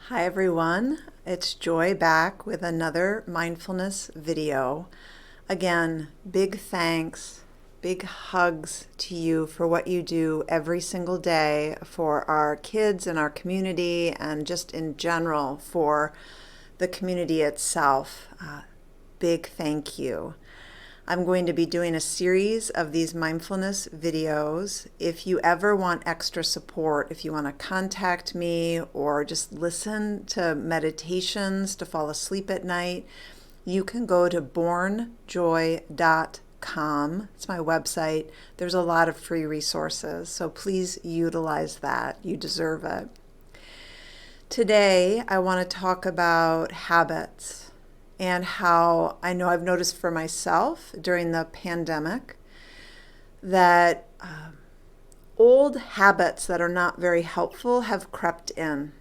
Hi everyone, it's Joy back with another mindfulness video. Again, big thanks, big hugs to you for what you do every single day for our kids and our community and just in general for the community itself. Big thank you. I'm going to be doing a series of these mindfulness videos. If you ever want extra support, if you want to contact me or just listen to meditations to fall asleep at night, you can go to bornjoy.com. It's my website. There's a lot of free resources, so please utilize that. You deserve it. Today, I want to talk about habits and how I know I've noticed for myself during the pandemic that old habits that are not very helpful have crept in.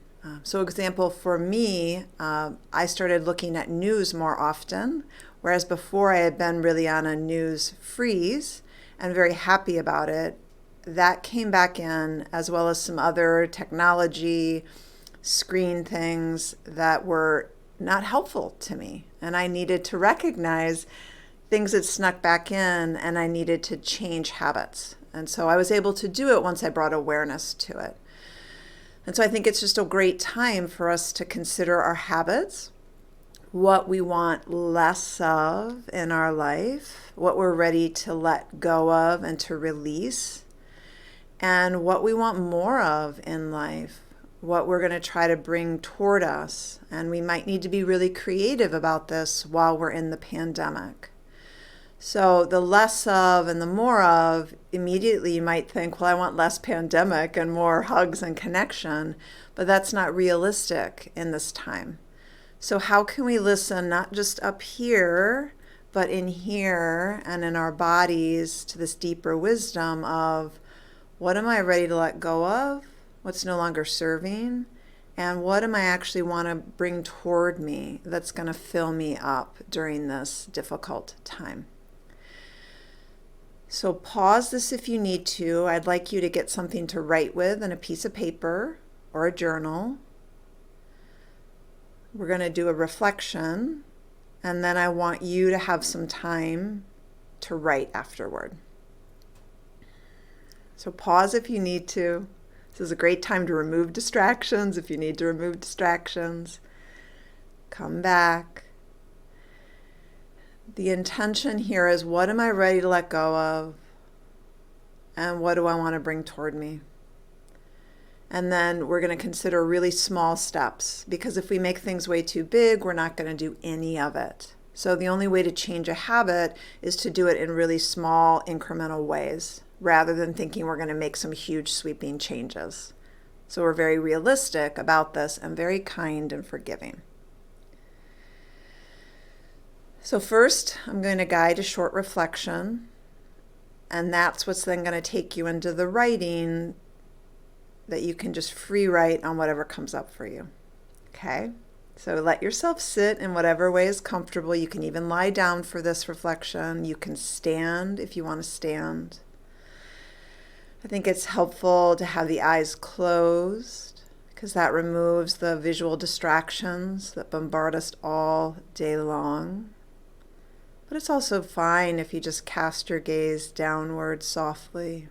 So example, for me, I started looking at news more often, whereas before I had been really on a news freeze and very happy about it. That came back in, as well as some other technology, screen things that were not helpful to me. And I needed to recognize things that snuck back in, and I needed to change habits. And so I was able to do it once I brought awareness to it. And so I think it's just a great time for us to consider our habits, what we want less of in our life, what we're ready to let go of and to release, and what we want more of in life, what we're going to try to bring toward us. And we might need to be really creative about this while we're in the pandemic. So the less of and the more of, immediately you might think, well, I want less pandemic and more hugs and connection, but that's not realistic in this time. So how can we listen not just up here, but in here and in our bodies to this deeper wisdom of what am I ready to let go of? What's no longer serving, and what am I actually want to bring toward me that's going to fill me up during this difficult time. So pause this if you need to. I'd like you to get something to write with and a piece of paper or a journal. We're going to do a reflection, and then I want you to have some time to write afterward. So pause if you need to. This is a great time to remove distractions. If you need to remove distractions, come back. The intention here is, what am I ready to let go of? And what do I want to bring toward me? And then we're going to consider really small steps, because if we make things way too big, we're not going to do any of it. So the only way to change a habit is to do it in really small incremental ways, rather than thinking we're going to make some huge sweeping changes. So we're very realistic about this and very kind and forgiving. So first, I'm going to guide a short reflection, and that's what's then going to take you into the writing that you can just free write on whatever comes up for you. Okay? So let yourself sit in whatever way is comfortable. You can even lie down for this reflection. You can stand if you want to stand. I think it's helpful to have the eyes closed, because that removes the visual distractions that bombard us all day long. But it's also fine if you just cast your gaze downward softly,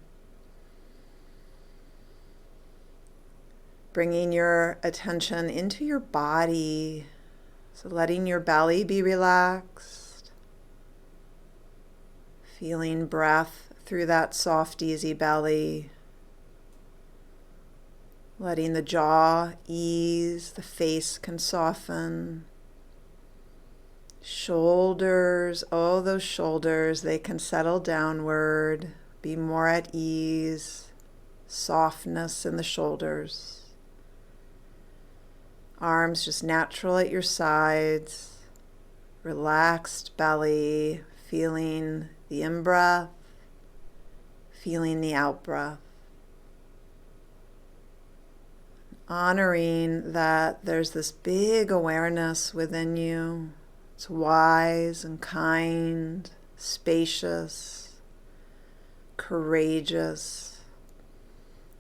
bringing your attention into your body, so letting your belly be relaxed, feeling breath through that soft, easy belly, letting the jaw ease, the face can soften. Shoulders, oh, those shoulders, they can settle downward, be more at ease, softness in the shoulders. Arms just natural at your sides, relaxed belly, feeling the in-breath, feeling the out-breath. Honoring that there's this big awareness within you. It's wise and kind, spacious, courageous,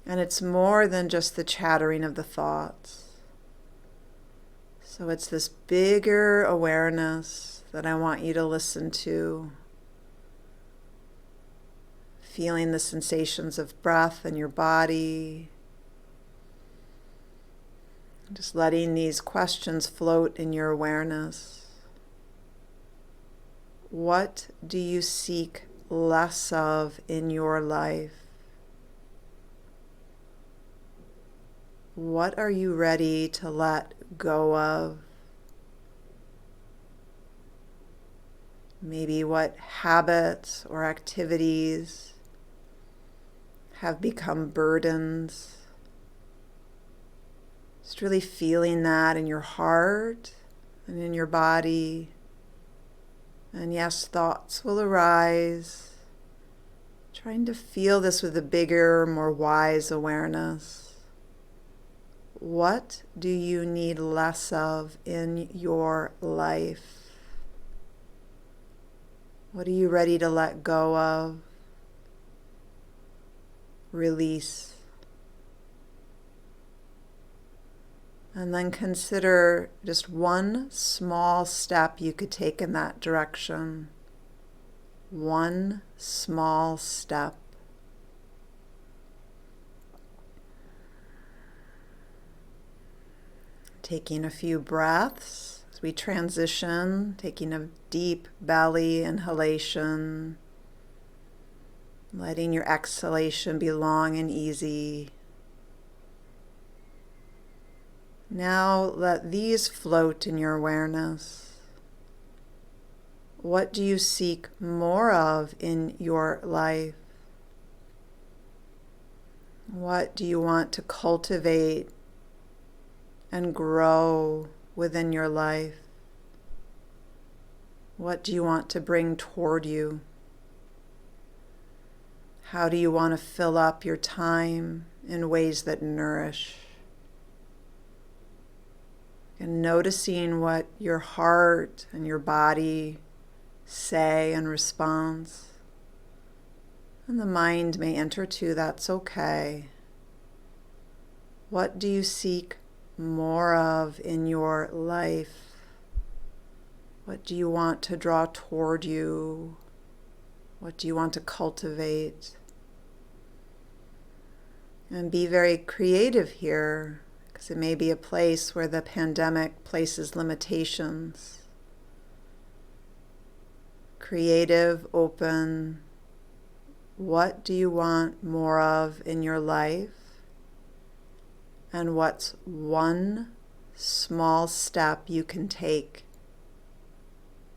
and it's more than just the chattering of the thoughts. So it's this bigger awareness that I want you to listen to. Feeling the sensations of breath in your body. Just letting these questions float in your awareness. What do you seek less of in your life? What are you ready to let go of? Maybe what habits or activities have become burdens. Just really feeling that in your heart and in your body. And yes, thoughts will arise. Trying to feel this with a bigger, more wise awareness. What do you need less of in your life? What are you ready to let go of? Release. And then consider just one small step you could take in that direction. One small step. Taking a few breaths as we transition, taking a deep belly inhalation, letting your exhalation be long and easy. Now let these float in your awareness. What do you seek more of in your life? What do you want to cultivate and grow within your life? What do you want to bring toward you? How do you want to fill up your time in ways that nourish? And noticing what your heart and your body say in response. And the mind may enter too, that's okay. What do you seek more of in your life? What do you want to draw toward you? What do you want to cultivate? And be very creative here, because it may be a place where the pandemic places limitations. Creative, open. What do you want more of in your life? And what's one small step you can take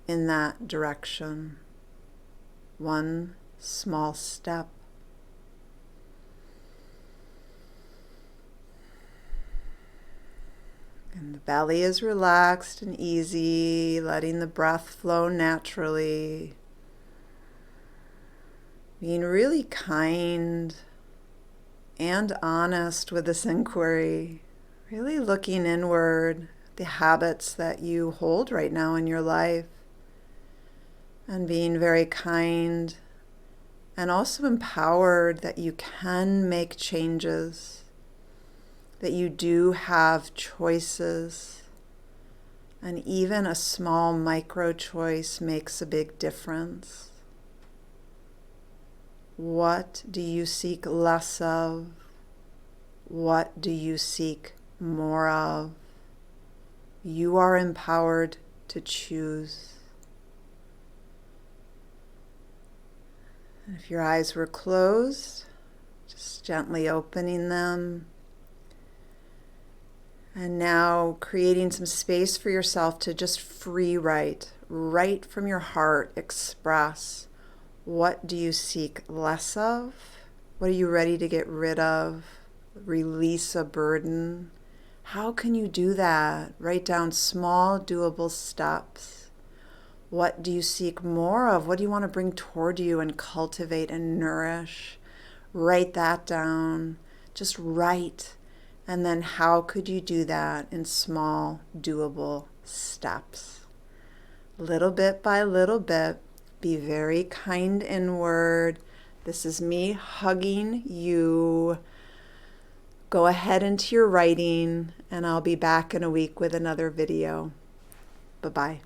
in that direction? One small step. And the belly is relaxed and easy, letting the breath flow naturally. Being really kind and honest with this inquiry, really looking inward, the habits that you hold right now in your life, and being very kind and also empowered that you can make changes, that you do have choices, and even a small micro choice makes a big difference. What do you seek less of? What do you seek more of? You are empowered to choose. And if your eyes were closed, just gently opening them. And now creating some space for yourself to just free write, right from your heart, express. What do you seek less of? What are you ready to get rid of? Release a burden. How can you do that? Write down small, doable steps. What do you seek more of? What do you want to bring toward you and cultivate and nourish? Write that down. Just write. And then how could you do that in small, doable steps? Little bit by little bit. Be very kind inward. This is me hugging you. Go ahead into your writing and I'll be back in a week with another video. Bye-bye.